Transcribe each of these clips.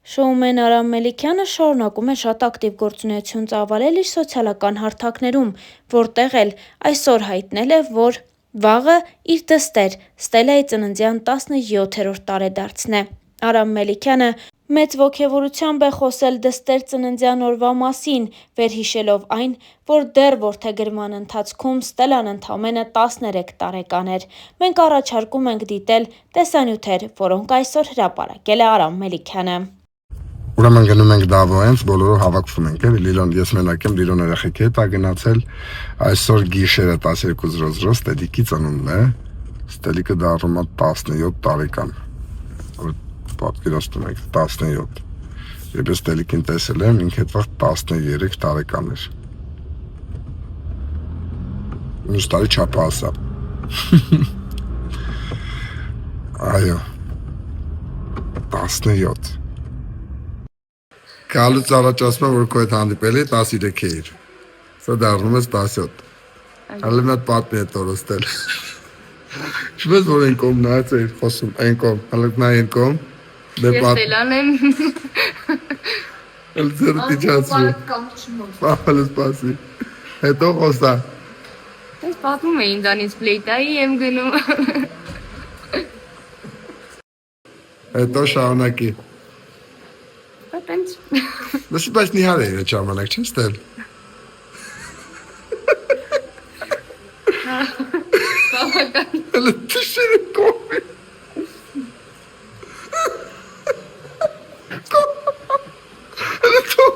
Շոումեն Արամ Մելիքյանը շարունակում է շատ ակտիվ գործունեություն ծավալել իր սոցիալական հարթակներում, որտեղ էլ այսօր հայտնել է, որ վաղը իր դստեր Ստելլայի ծննդյան 17-րդ տարեդարձն է։ Արամ Մելիքյանը մեծ ոգևորությամբ է խոսել դստեր ծննդյան օրվա մասին, վերհիշելով այն, որ դեռ որդեգրման ընթացքում Ստելլան ընդամենը 13 տարեկան էր։ Մենք առաջարկում ենք դիտել տեսանյութեր, որոնք այսօր հրապարակել է Արամ Մելիքյանը։ Ուրեմն գնում ենք Դավոյենց, բոլորով հավաքվում ենք, Լիլոն, ես մենակ եմ, Լիլոն երեխեքի հետ է գնացել, այսօր գիշերը 12:00 Ստելիկի ծնունդն է, Ստելիկը դառնում է 17 տարեկան, պատկերացնում եք, 17, երբ ես Ստելիկին տեսել եմ, ինքը այդ վաղ 13 տարեկան էր, մյուս տարի չափը ասա, այո, 17, Գալուց առաջ ասում եմ, որ քո հետ հանդիպել էի 13 էիր, սա դառնում ես 17, հալի մի հատ պատմի է տորոստել, չպես որ են կողմ նայած էիր խոսում, են կողմ, հալակ նա են կողմ, ես Ստելլան եմ, էլ ձերդ իջացրու, պապալս պասի, հետո խոսա, ես պատմում էի ինձանից պլեյտայի եմ գնում, հետո շարունակի, Տենց Լսի, բայց նիհար է իր ժամանակ, չես տել։ բավական Հələ տիշերը կողմի։ Հələ թո։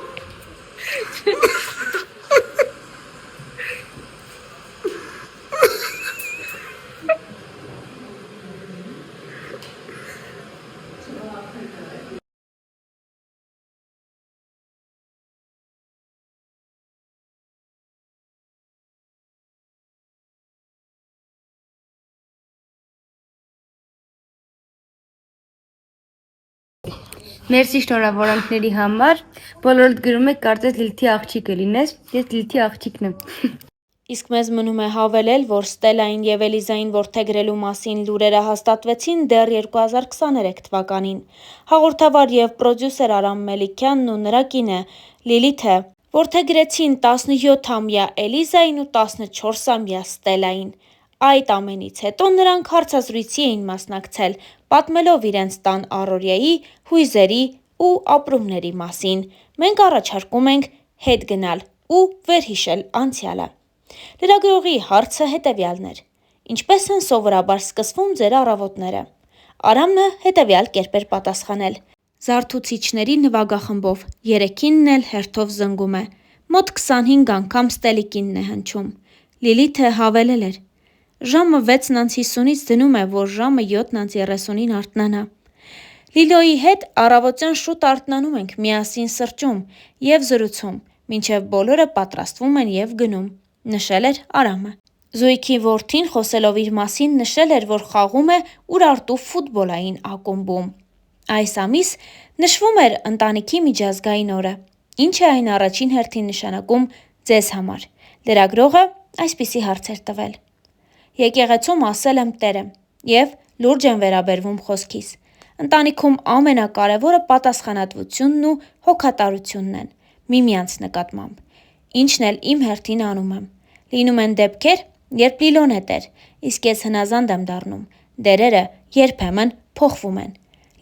Մերսի շնորհավորանքների համար, բոլորդ գրում եք կարծես Լիլիթի աղջիկը լինես, ես Լիլիթի աղջիկն եմ։ Իսկ մեզ մնում է հավելել, որ Ստելլային եւ Էլիզային որդեգրելու մասին լուրերը հաստատվեցին դեռ 2023 թվականին։ Հաղորդավար եւ պրոդյուսեր Արամ Մելիքյանն ու նրա կինը Լիլիթը որդեգրեցին 17-ամյա Էլիզային ու 14-ամյա Ստելլային։ Այդ ամենից հետո նրանք հարցազրույցի էին մասնակցել, պատմելով իրենց տան առօրյայի, հույզերի ու ապրումների մասին։ Մենք առաջարկում ենք հետ գնալ ու վերհիշել անցյալը։ Լրագրողի հարցը հետևյալն էր. Ինչպես են սովորաբար սկսվում ձեր առավոտները։ Արամը հետևյալ կերպ էր պատասխանել. Զարթուցիչների նվագախմբով, 3-ինն էլ հերթով զնգում է, մոտ 25 անգամ Ստելիկինն է հնչում։ Լիլիթը հավելել էր. Ժամը 6:50-ից դնում է, որ ժամը 7:30-ին արթնանա։ Լիլոյի հետ առավոտյան շուտ արթնանում ենք, միասին սրճում եւ զրուցում, մինչեւ բոլորը պատրաստվում են եւ գնում, նշել էր Արամը։ Զույգի որդին խոսելով իր մասին նշել էր, որ խաղում է Ուրարտու ֆուտբոլային ակումբում։ Այս ամիս նշվում էր ընտանիքի միջազգային օրը, ինչը այն առաջին հերթին նշանակում ձեզ համար։ Լրագրողը այսպիսի հարց էր տվել. Եկեղեցում ասել եմ Տերը եւ լուրջ եմ վերաբերվում խոսքիս։ Ընտանիքում ամենակարևորը պատասխանատվությունն ու հոգատարությունն են, միմյանց նկատմամբ։ Ինչն էլ իմ հերթին անում եմ։ Լինում են դեպքեր, երբ Լիլոն է տեր, իսկ ես հնազանդ եմ դառնում։ Դերերը երբեմն փոխվում են։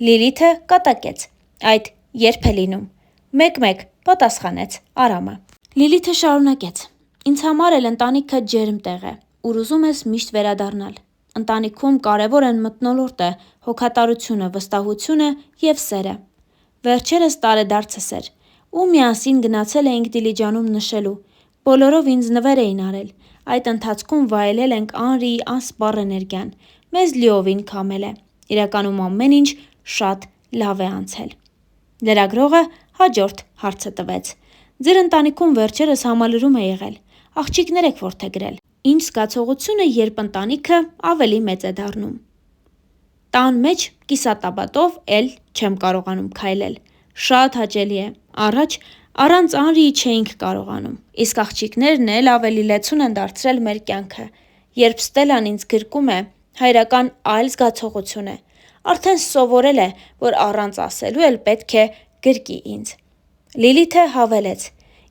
Լիլիթը կատակեց. Այդ երբ է լինում։ Մեկ-մեկ պատասխանեց Արամը։ Լիլիթը շարունակեց. Ինձ համար էլ ընտանիքը ջերմ տեղ է, ուր ուզում ես միշտ վերադառնալ։ Ընտանիքում կարևոր են մթնոլորտը, հոգատարությունը, վստահությունը եւ սերը։ Վերջերս տարեդարձս էր, ու միասին գնացել էինք Դիլիջանում նշելու։ Բոլորով ինձ նվեր էին արել։ Այդ ընթացքում վայելել ենք անրիի անսպառ էներգիան։ Մեզ լիովին քամել է։ Իրականում ամեն ինչ շատ լավ է անցել։ Լրագրողը հաջորդ հարցը տվեց. Ձեր ընտանիքում վերջերս համալրում է եղել։ Աղջիկներ եք որդեգրել։ Ինչ զգացողություն է, երբ ընտանիքը ավելի մեծ է դառնում։ Տան մեջ կիսատաբատով էլ չեմ կարողանում քայլել։ Շատ հաճելի է։ Առաջ առանց Անրիի չէինք կարողանում, իսկ աղջիկներն էլ ավելի լեցուն են դարձրել մեր կյանքը։ Երբ Ստելլան ինձ գրկում է, հայրական այլ զգացողություն է։ Արդեն սովորել է, որ առանց ասելու էլ պետք է գրկի ինձ։ Լիլիթը հավելեց.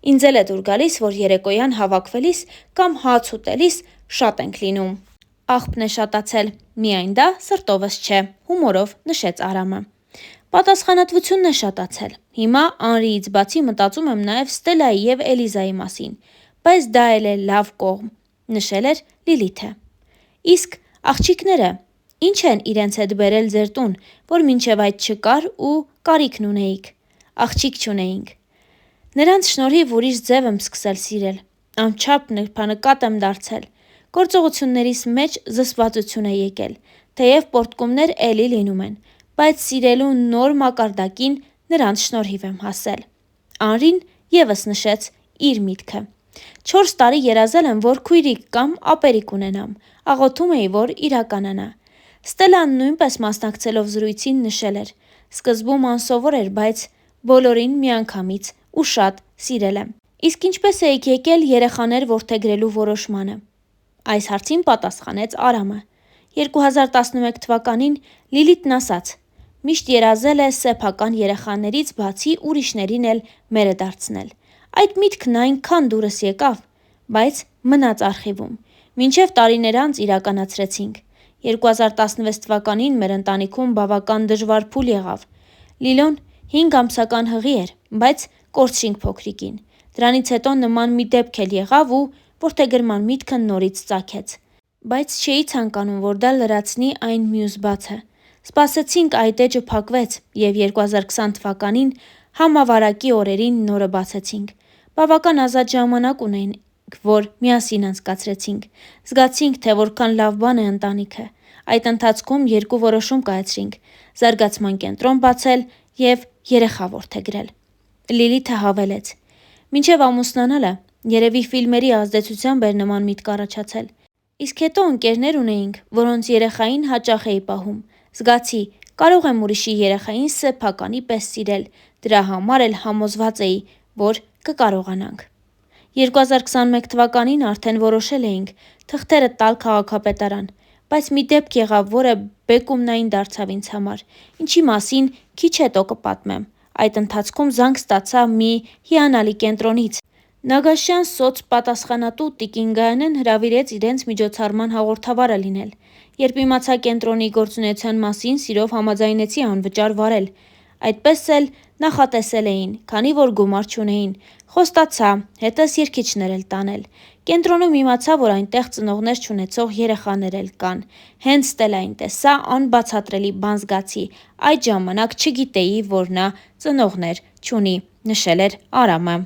Ինձ էլ է դուր գալիս, որ երեկոյան հավաքվելիս կամ հաց ուտելիս շատ ենք լինում։ Աղբն է շատացել, միայն դա սրտովս չէ, հումորով նշեց Արամը։ Պատասխանատվությունն է շատացել։ Հիմա Անրիից բացի մտածում եմ նաև Ստելայի և Էլիզայի մասին, բայց դա էլ է լավ կողմ, նշել էր Լիլիթը։ Իսկ աղջիկները ի՞նչ են իրենց հետ բերել ձեր տուն, որ մինչև այդ չկար ու կարիքն ունեիք։ Աղջիկ չունեինք։ Նրանց շնորհիվ ուրիշ ձև եմ սկսել սիրել, անչափ նրբանկատ եմ դարձել։ Գործողություններիս մեջ զսպվածություն է եկել, թեև պոռթկումներ էլի լինում են, բայց սիրելու նոր մակարդակին նրանց շնորհիվ եմ հասել։ Անրին ևս նշեց իր միտքը։ 4 տարի երազել եմ, որ քույրիկ կամ ապերիկ ունենամ, աղոթում էի, որ իրականանա։ Ստելան նույնպես մասնակցելով զրույցին նշել էր. Սկզբում անսովոր էր, բայց բոլորին միանգամից ու շատ սիրել եմ։ Իսկ ինչպես էիք եկել երեխաներ որդեգրելու որոշմանը։ Այս հարցին պատասխանեց Արամը։ 2011 թվականին Լիլիթն ասաց. Միշտ երազել է սեփական երեխաներից բացի ուրիշներին էլ մերը դարձնել։ Այդ միտքն այնքան դուրս եկավ, բայց մնաց արխիվում։ Մինչև տարիներ անց իրականացրեցինք։ 2016 թվականին մեր ընտանիքում բավական դժվար փուլ եղավ։ Լիլոն 5 ամսական հղի էր, բայց կորցրինք փոքրիկին։ Դրանից հետո նման մի դեպք էլ եղավ ու որդեգրման միտքը նորից ծագեց։ Բայց չէի ցանկանում, որ դա լրացնի այն մյուս բացը։ Սպասեցինք այդ էջը փակվեց և 2020 թվականին համավարակի օրերին նորը բացեցինք։ Բավական ազատ ժամանակ ունեինք, որ միասին անցկացրեցինք։ Զգացինք, թե որքան լավ բան է ընտանիքը։ Այդ ընթացքում 2 որոշում կայացրինք՝ զարգացման կենտրոն բացել և երեխա որդեգրել։ Լիլիթը հավելեց. Մինչև ամուսնանալը երևի ֆիլմերի ազդեցությամբ էր նման միտք առաջացել։ Իսկ հետո ընկերներ ունեինք, որոնց երեխային հաճախ էի պահում։ Զգացի, կարող եմ ուրիշի երեխային սեփականի պես սիրել, դրա համար էլ համոզված էի, որ կկարողանանք։ 2021 թվականին արդեն որոշել էինք թղթերը տալ քաղաքապետարան, բայց մի դեպք եղավ, որը բեկումնային դարձավ ինձ համար, ինչի մասին քիչ հետո կպատմեմ։ Այդ ընթացքում զանգ ստացա մի հիանալի կենտրոնից։ Նագաշյան սոցպատասխանատու Տիկին Գայանեն հրավիրեց իրենց միջոցառման հաղորդավարը լինել։ Երբ իմացա կենտրոնի գործունեության մասին, սիրով համաձայնեցի անվճար վարել։ Այդպես էլ նախատեսել էին, քանի որ գումար չունեին։ Խոստացա հետս երգիչներ էլ տանել։ Կենտրոնում իմացա, որ այնտեղ ծնողներ չունեցող երեխաներ էլ կան։ Հենց Ստելային տեսա, անբացատրելի բան զգացի։ Այդ ժամանակ չգիտեի, որ նա ծնողներ չունի, նշել էր Արամը։